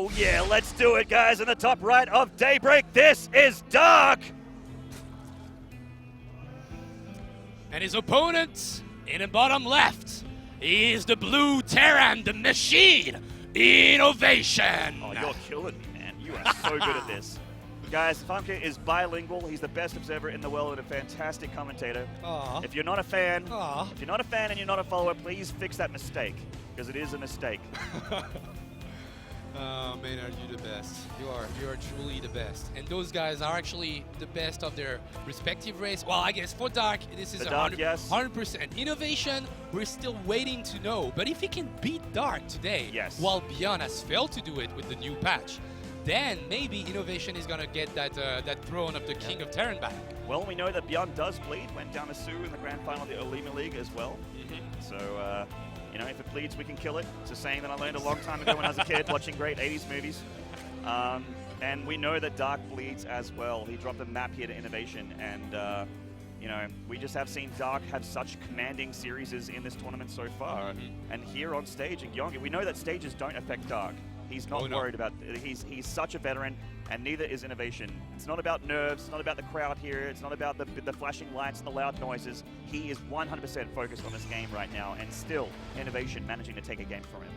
Oh yeah, let's do it, guys. In the top right of Daybreak, this is Dark. And his opponent in the bottom left is the blue Terran, the machine, INnoVation. Oh, you're killing me, man. You are so good at this. Guys, Funker is bilingual. He's the best observer in the world and a fantastic commentator. Aww. If you're not a fan, Aww. if you're not a fan and you're not a follower, please fix that mistake, because it is a mistake. Oh, man, are you the best? You are truly the best. And those guys are actually the best of their respective race. Well, I guess for Dark, this is 100%. Yes. 100%. INnoVation, we're still waiting to know. But if he can beat Dark today, yes, while Beyond has failed to do it with the new patch, then maybe INnoVation is gonna get that throne of the King of Terran back. Well, we know that Beyond does bleed. Went down to Sue in the grand final of the Olima League as well. So, you know, if it bleeds, we can kill it. It's a saying that I learned a long time ago when I was a kid watching great 80s movies. And we know that Dark bleeds as well. He dropped a map here to INnoVation, and you know, we just have seen Dark have such commanding series in this tournament so far. And here on stage in Gyeonggi, we know that stages don't affect Dark. He's not worried about it. He's such a veteran, and neither is INnoVation. It's not about nerves, it's not about the crowd here, it's not about the flashing lights and the loud noises. He is 100% focused on this game right now, and still INnoVation managing to take a game from him.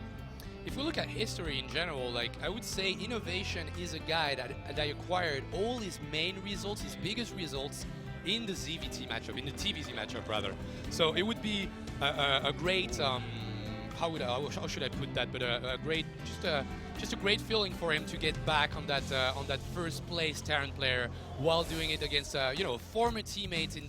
If we look at history in general, like, I would say INnoVation is a guy that acquired all his main results, his biggest results, in the ZvT matchup, in the TVZ matchup rather. So it would be a great, how should I put that? But a great, just a great feeling for him to get back on that first place Terran player while doing it against you know, former teammates in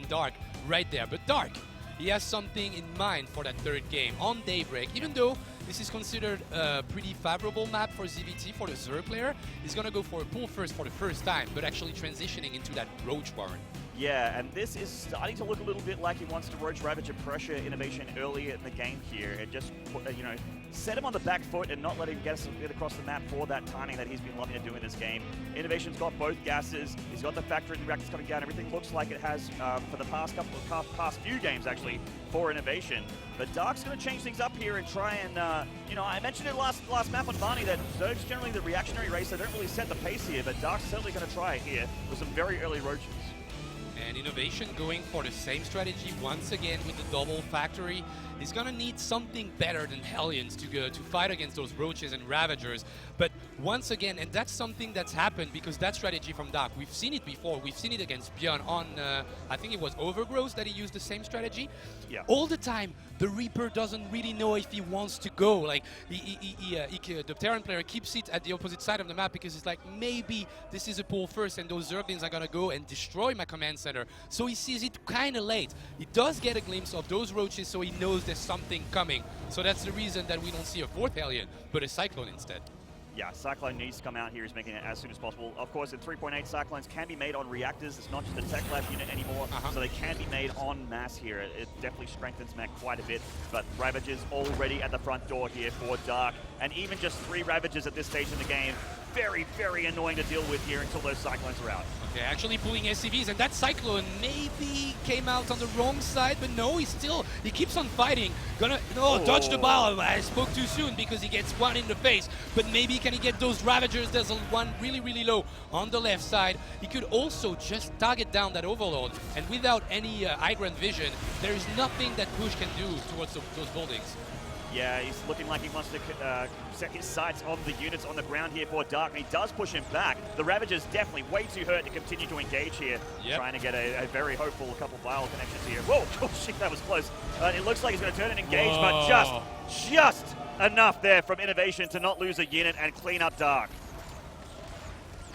Dark right there. But Dark, he has something in mind for that third game on Daybreak. Even though this is considered a pretty favorable map for ZvT, for the Zerg player, he's gonna go for a pull first for the first time, but actually transitioning into that Roach Barn. Yeah, and this is starting to look a little bit like he wants to Roach Ravage and pressure INnoVation earlier in the game here, and just you know, set him on the back foot and not let him get across the map for that timing that he's been loving to do in this game. INnoVation's got both gases, he's got the factory and the reactors coming down. Everything looks like it has for the past few games actually for INnoVation. But Dark's going to change things up here and try and you know, I mentioned it last map on Barney that Zerg's generally the reactionary race. They don't really set the pace here, but Dark's certainly going to try it here with some very early roaches. And INnoVation going for the same strategy once again with the double factory. He's gonna need something better than Hellions to fight against those Roaches and Ravagers. But once again, and that's something that's happened because that strategy from Dark, we've seen it before. We've seen it against Beyond on, I think it was Overgrowth that he used the same strategy. Yeah. All the time, the Reaper doesn't really know if he wants to go. Like, the Terran player keeps it at the opposite side of the map because it's like, maybe this is a pull first and those Zerglings are gonna go and destroy my command center. So he sees it kind of late. He does get a glimpse of those Roaches, so he knows there's something coming. So that's the reason that we don't see a fourth Hellion, but a Cyclone instead. Yeah, Cyclone needs to come out here. He's making it as soon as possible. Of course, in 3.8, Cyclones can be made on reactors. It's not just a tech lab unit anymore, so they can be made en masse here. It definitely strengthens mech quite a bit, but Ravagers already at the front door here for Dark. And even just 3 Ravagers at this stage in the game, very, very annoying to deal with here until those Cyclones are out. Okay, actually pulling SCVs, and that Cyclone maybe came out on the wrong side, but no, he keeps on fighting. Dodge the ball. I spoke too soon because he gets one in the face, but maybe can he get those Ravagers? There's one really, really low on the left side. He could also just target down that Overlord, and without any high ground vision, there is nothing that Push can do towards those buildings. Yeah, he's looking like he wants to set his sights on the units on the ground here for Dark, and he does push him back. The Ravager's definitely way too hurt to continue to engage here, trying to get a very hopeful couple vial connections here. Whoa, oh shit, that was close. It looks like he's going to turn and engage, but just enough there from INnoVation to not lose a unit and clean up Dark.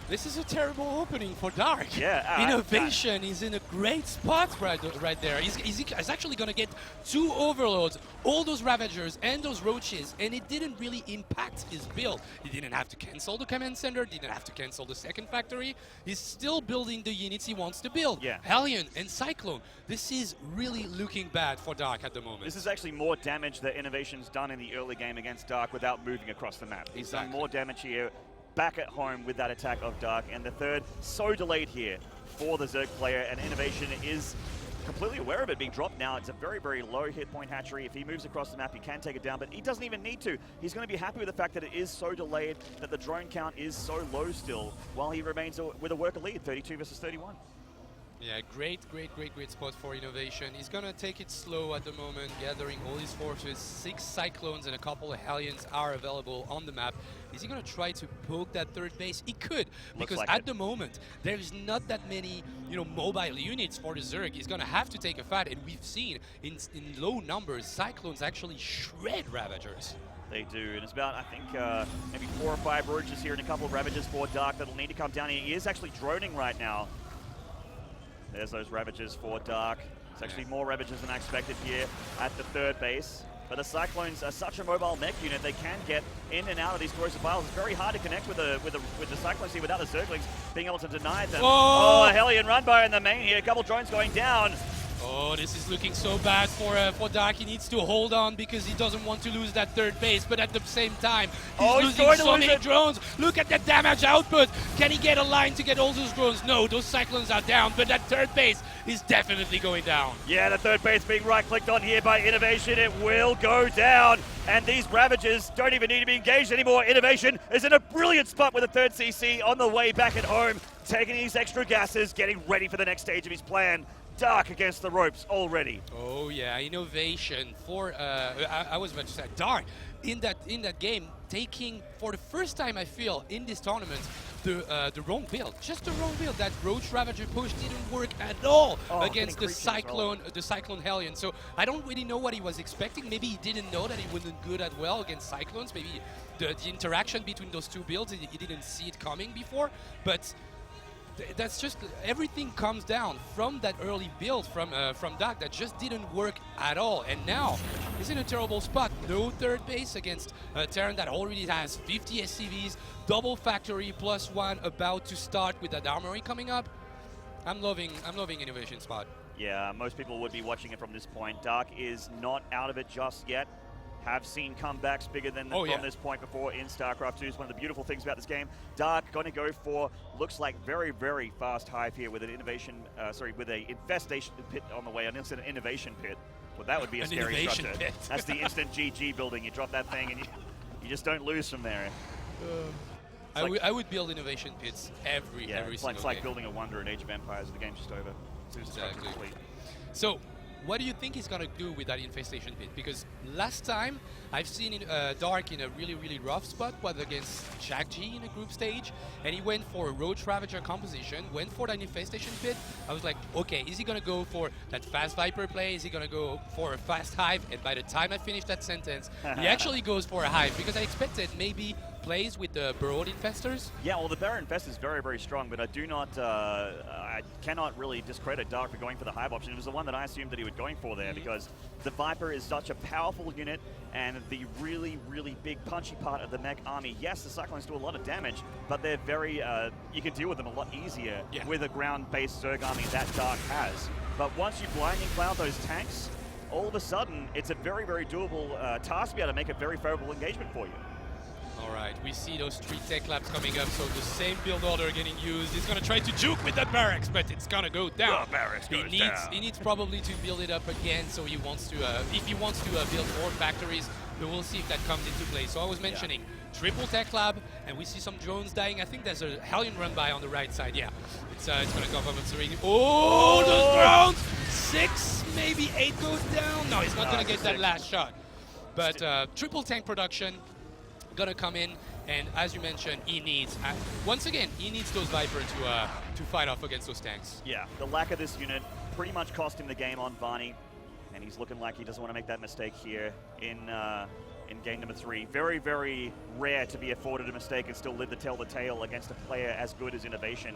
This is a terrible opening for Dark. Yeah, INnoVation is in a great spot right there. He's actually going to get 2 Overloads, all those Ravagers and those Roaches, and it didn't really impact his build. He didn't have to cancel the command center, didn't have to cancel the second factory. He's still building the units he wants to build. Yeah. Hellion and Cyclone. This is really looking bad for Dark at the moment. This is actually more damage that INnoVation's done in the early game against Dark without moving across the map. He's done more damage here back at home with that attack of Dark, and the third so delayed here for the Zerg player, and INnoVation is completely aware of it being dropped now. It's a very, very low hit point hatchery. If he moves across the map, he can take it down, but he doesn't even need to. He's going to be happy with the fact that it is so delayed, that the drone count is so low still, while he remains with a worker lead, 32 versus 31. Yeah, great spot for INnoVation. He's gonna take it slow at the moment, gathering all his forces. 6 Cyclones and a couple of Hellions are available on the map. Is he gonna try to poke that third base? He could, because like at the moment, there's not that many, mobile units for the Zerg. He's gonna have to take a fight, and we've seen in low numbers, Cyclones actually shred Ravagers. They do, and it's about, I think, maybe 4 or 5 Roaches here and a couple of Ravagers for Dark that'll need to come down here. He is actually droning right now. There's those Ravagers for Dark. It's actually more Ravagers than I expected here at the third base. But the Cyclones are such a mobile mech unit, they can get in and out of these corrosive piles. It's very hard to connect with the Cyclones here without the Zerglings being able to deny them. Oh, a Hellion run by in the main here. A couple drones going down. Oh, this is looking so bad for Dark. He needs to hold on because he doesn't want to lose that third base, but at the same time, he's losing so many drones. Look at the damage output. Can he get a line to get all those drones? No, those Cyclones are down, but that third base is definitely going down. Yeah, the third base being right-clicked on here by INnoVation. It will go down, and these Ravagers don't even need to be engaged anymore. INnoVation is in a brilliant spot with a third CC on the way back at home, taking these extra gases, getting ready for the next stage of his plan. Dark against the ropes already. Oh yeah, INnoVation for I was about to say Dark in that game, taking for the first time I feel in this tournament the wrong build, just the wrong build. That Roach Ravager push didn't work at all against the Cyclone Hellion. So I don't really know what he was expecting. Maybe he didn't know that he wasn't good at well against Cyclones. Maybe the interaction between those two builds, he didn't see it coming before, but. That's just everything comes down from that early build from Dark that just didn't work at all, and now he's in a terrible spot. No third base against Terran that already has 50 SCVs, double factory +1 about to start with that armory coming up. I'm loving INnoVation spot. Yeah, most people would be watching it from this point. Dark is not out of it just yet. Have seen comebacks bigger than from this point before in StarCraft 2. It's one of the beautiful things about this game. Dark going to go for, looks like very, very fast hive here with an with a infestation pit on the way. I said an innovation pit. Well, that would be a scary structure. Pit. That's the instant GG building. You drop that thing and you just don't lose from there. I would build innovation pits every single it's like game. building a wonder in Age of Empires. The game's just over. As soon as it's complete. So, what do you think he's gonna do with that infestation pit? Because last time I've seen Dark in a really, really rough spot, was against Gyeonggi in a group stage, and he went for a Roach Ravager composition, went for that infestation pit. I was like, okay, is he gonna go for that fast Viper play? Is he gonna go for a fast hive? And by the time I finished that sentence, he actually goes for a hive, because I expected maybe plays with the burrowed infestors. Yeah, well, the Burrow Infest is very, very strong, but I do not, I cannot really discredit Dark for going for the hive option. It was the one that I assumed that he was going for there, because the Viper is such a powerful unit, and the really, really big punchy part of the mech army. Yes, the Cyclones do a lot of damage, but they're very, you can deal with them a lot easier with a ground-based Zerg army that Dark has. But once you blinding cloud those tanks, all of a sudden, it's a very, very doable task to be able to make a very favorable engagement for you. All right, we see those 3 tech labs coming up, so the same build order getting used. He's gonna try to juke with that barracks, but it's gonna go down. The barracks goes down. He needs probably to build it up again, so he wants to, if he wants to build more factories, but we'll see if that comes into play. So I was mentioning triple tech lab, and we see some drones dying. I think there's a Hellion run by on the right side. Yeah, it's gonna come from Serene. Oh, those drones! 6, maybe 8 goes down. No, he's not gonna get that last shot. But triple tank production. Gonna come in, and as you mentioned, he needs once again those Viper to fight off against those tanks. Yeah, the lack of this unit pretty much cost him the game on Varney, and he's looking like he doesn't want to make that mistake here in game number 3. Very, very rare to be afforded a mistake and still live to tell the tale against a player as good as INnoVation,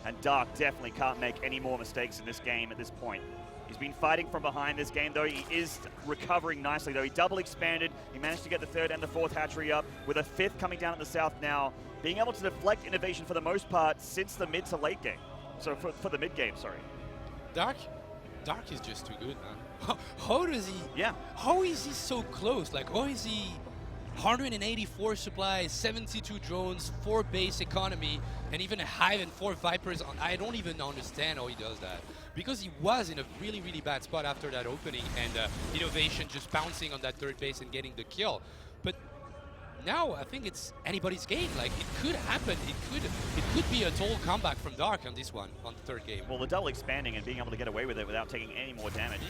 and Dark definitely can't make any more mistakes in this game at this point. He's been fighting from behind this game, though. He is recovering nicely, though. He double expanded. He managed to get the 3rd and the 4th hatchery up, with a 5th coming down at the south now, being able to deflect INnoVation for the most part since the mid to late game. So for the mid game, sorry. Dark is just too good, man. How does he? Yeah. How is he so close? Like, how is he? 184 supplies, 72 drones, 4 base economy, and even a Hive and 4 Vipers. I don't even understand how he does that. Because he was in a really, really bad spot after that opening, and INnoVation just bouncing on that third base and getting the kill. But now I think it's anybody's game. Like, it could happen. It could be a total comeback from Dark on this one, on the third game. Well, the double expanding and being able to get away with it without taking any more damage.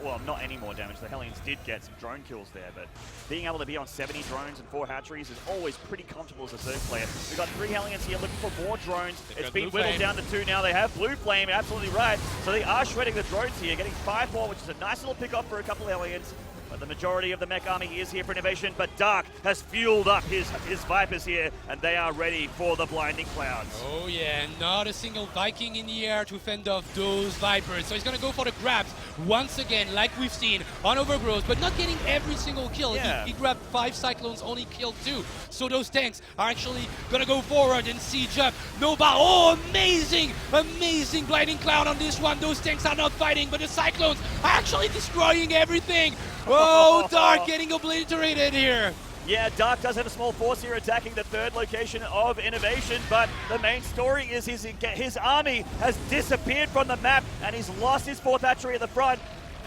Well, not any more damage. The Hellions did get some drone kills there, but being able to be on 70 drones and 4 hatcheries is always pretty comfortable as a third player. We've got 3 Hellions here looking for more drones. It's been whittled down to 2 now. They have Blue Flame, absolutely right. So they are shredding the drones here, getting 5 more, which is a nice little pick-up for a couple of Hellions. But the majority of the mech army is here for INnoVation, but Dark has fueled up his Vipers here, and they are ready for the blinding clouds. Oh yeah, not a single Viking in the air to fend off those Vipers. So he's gonna go for the grabs once again, like we've seen on Overgrowth, but not getting every single kill. Yeah. He grabbed 5 Cyclones, only killed 2. So those tanks are actually gonna go forward and siege up. Oh, amazing, amazing blinding cloud on this one. Those tanks are not fighting, but the Cyclones are actually destroying everything. Oh, Dark getting obliterated here. Yeah, Dark does have a small force here attacking the third location of INnoVation, but the main story is his army has disappeared from the map, and he's lost his 4th hatchery at the front.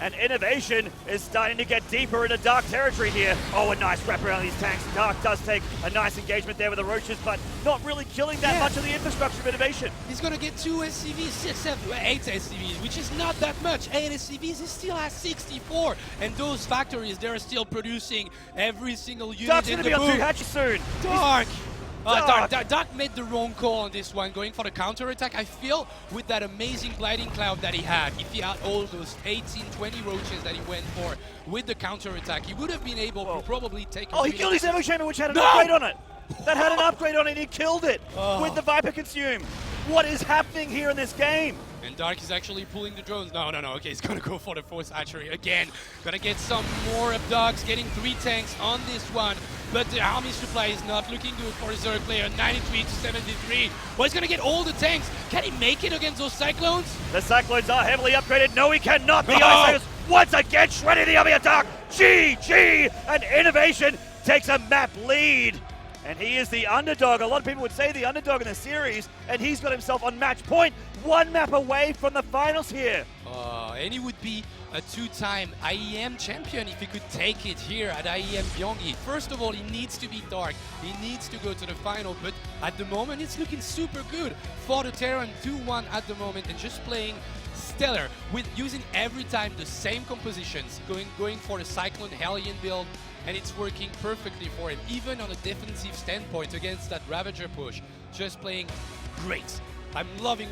And INnoVation is starting to get deeper into Dark territory here. Oh, a nice wrap around these tanks. Dark does take a nice engagement there with the Roaches, but not really killing that much of the infrastructure of INnoVation. He's going to get 2 SCVs, 6, 7, 8 SCVs, which is not that much. 8 SCVs, he still has 64. And those factories, they're still producing every single unit Dark's in going the to be on book. 2 hatches soon. Dark! Dark made the wrong call on this one, going for the counter-attack. I feel with that amazing blinding cloud that he had, if he had all those 18, 20 roaches that he went for with the counter-attack, he would have been able to probably take Oh, he killed his Evo Chamber, which had an upgrade on it. That had an upgrade on it, and he killed it with the Viper Consume. What is happening here in this game? And Dark is actually pulling the drones. No. Okay, he's gonna go for the 4th hatchery again. Gonna get some more Abducts, getting 3 tanks on this one. But the army supply is not looking good for his third player. 93 to 73. Well, he's gonna get all the tanks. Can he make it against those Cyclones? The Cyclones are heavily upgraded. No, he cannot. The Ice once again shredding the army of Dark. GG! And INnoVation takes a map lead. And he is the underdog. A lot of people would say the underdog in the series, and he's got himself on match point. 1 map away from the finals here. And he would be a 2-time IEM champion if he could take it here at IEM Gyeonggi. First of all, he needs to beat Dark. He needs to go to the final, but at the moment, it's looking super good for the Terran. 2-1 at the moment, and just playing stellar with using every time the same compositions, going for the Cyclone Hellion build, and it's working perfectly for him, even on a defensive standpoint against that Ravager push. Just playing great. I'm loving